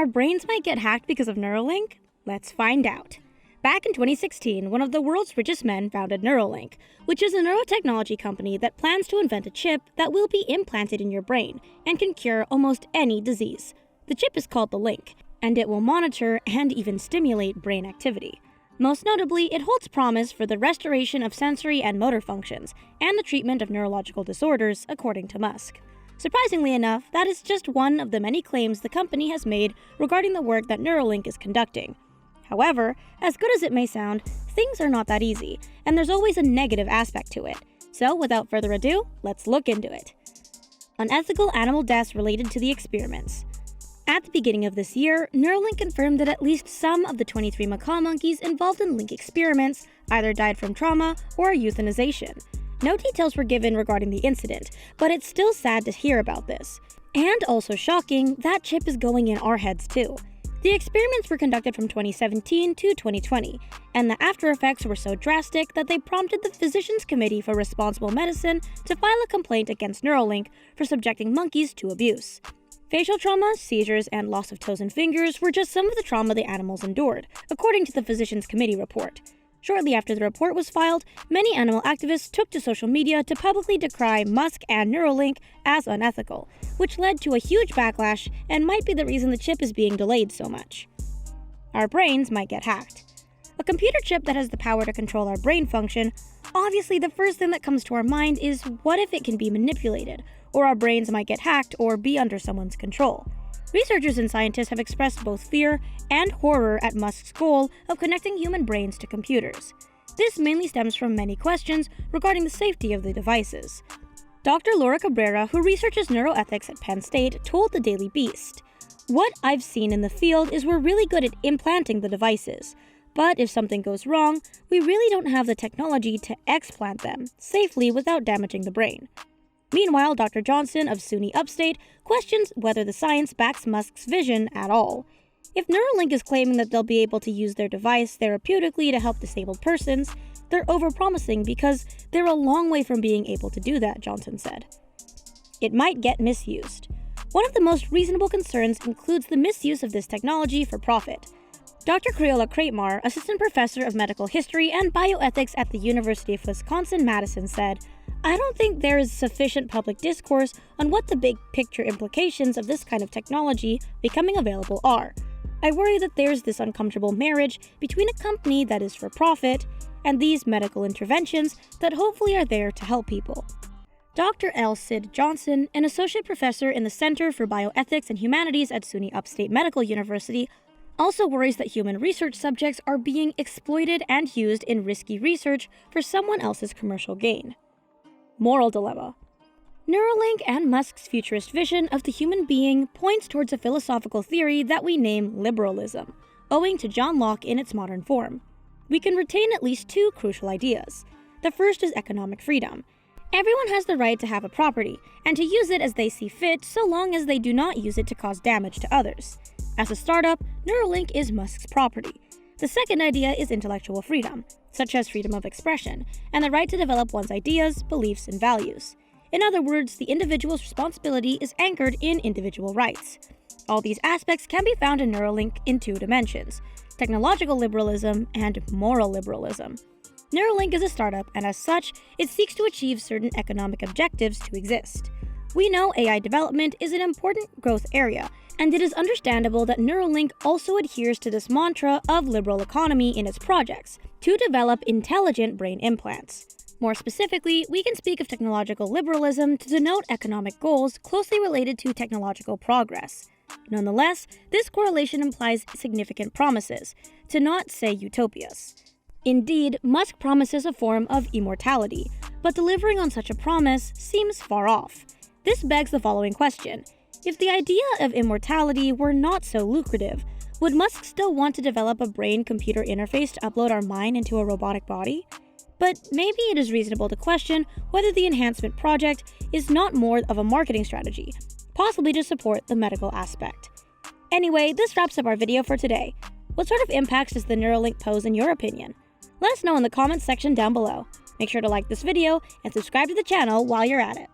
Our brains might get hacked because of Neuralink? Let's find out. Back in 2016, one of the world's richest men founded Neuralink, which is a neurotechnology company that plans to invent a chip that will be implanted in your brain and can cure almost any disease. The chip is called the Link, and it will monitor and even stimulate brain activity. Most notably, it holds promise for the restoration of sensory and motor functions and the treatment of neurological disorders, according to Musk. Surprisingly enough, that is just one of the many claims the company has made regarding the work that Neuralink is conducting. However, as good as it may sound, things are not that easy, and there's always a negative aspect to it. So without further ado, let's look into it. Unethical animal deaths related to the experiments. At the beginning of this year, Neuralink confirmed that at least some of the 23 macaque monkeys involved in Link experiments either died from trauma or euthanization. No details were given regarding the incident, but it's still sad to hear about this. And also shocking, that chip is going in our heads too. The experiments were conducted from 2017 to 2020, and the after effects were so drastic that they prompted the Physicians Committee for Responsible Medicine to file a complaint against Neuralink for subjecting monkeys to abuse. Facial trauma, seizures, and loss of toes and fingers were just some of the trauma the animals endured, according to the Physicians Committee report. Shortly after the report was filed, many animal activists took to social media to publicly decry Musk and Neuralink as unethical, which led to a huge backlash and might be the reason the chip is being delayed so much. Our brains might get hacked. A computer chip that has the power to control our brain function, obviously the first thing that comes to our mind is what if it can be manipulated, or our brains might get hacked or be under someone's control. Researchers and scientists have expressed both fear and horror at Musk's goal of connecting human brains to computers. This mainly stems from many questions regarding the safety of the devices. Dr. Laura Cabrera, who researches neuroethics at Penn State, told the Daily Beast, "What I've seen in the field is we're really good at implanting the devices. But if something goes wrong, we really don't have the technology to explant them safely without damaging the brain." Meanwhile, Dr. Johnson of SUNY Upstate questions whether the science backs Musk's vision at all. If Neuralink is claiming that they'll be able to use their device therapeutically to help disabled persons, they're overpromising because they're a long way from being able to do that, Johnson said. It might get misused. One of the most reasonable concerns includes the misuse of this technology for profit. Dr. Crayola Kretmar, assistant professor of medical history and bioethics at the University of Wisconsin-Madison, said, "I don't think there is sufficient public discourse on what the big picture implications of this kind of technology becoming available are. I worry that there's this uncomfortable marriage between a company that is for profit and these medical interventions that hopefully are there to help people." Dr. L. Sid Johnson, an associate professor in the Center for Bioethics and Humanities at SUNY Upstate Medical University, also worries that human research subjects are being exploited and used in risky research for someone else's commercial gain. Moral dilemma. Neuralink and Musk's futurist vision of the human being points towards a philosophical theory that we name liberalism, owing to John Locke in its modern form. We can retain at least two crucial ideas. The first is economic freedom. Everyone has the right to have a property, and to use it as they see fit so long as they do not use it to cause damage to others. As a startup, Neuralink is Musk's property. The second idea is intellectual freedom, such as freedom of expression, and the right to develop one's ideas, beliefs, and values. In other words, the individual's responsibility is anchored in individual rights. All these aspects can be found in Neuralink in two dimensions: technological liberalism and moral liberalism. Neuralink is a startup, and as such, it seeks to achieve certain economic objectives to exist. We know AI development is an important growth area, and it is understandable that Neuralink also adheres to this mantra of liberal economy in its projects, to develop intelligent brain implants. More specifically, we can speak of technological liberalism to denote economic goals closely related to technological progress. Nonetheless, this correlation implies significant promises, to not say utopias. Indeed, Musk promises a form of immortality, but delivering on such a promise seems far off. This begs the following question. If the idea of immortality were not so lucrative, would Musk still want to develop a brain-computer interface to upload our mind into a robotic body? But maybe it is reasonable to question whether the enhancement project is not more of a marketing strategy, possibly to support the medical aspect. Anyway, this wraps up our video for today. What sort of impacts does the Neuralink pose in your opinion? Let us know in the comments section down below. Make sure to like this video and subscribe to the channel while you're at it.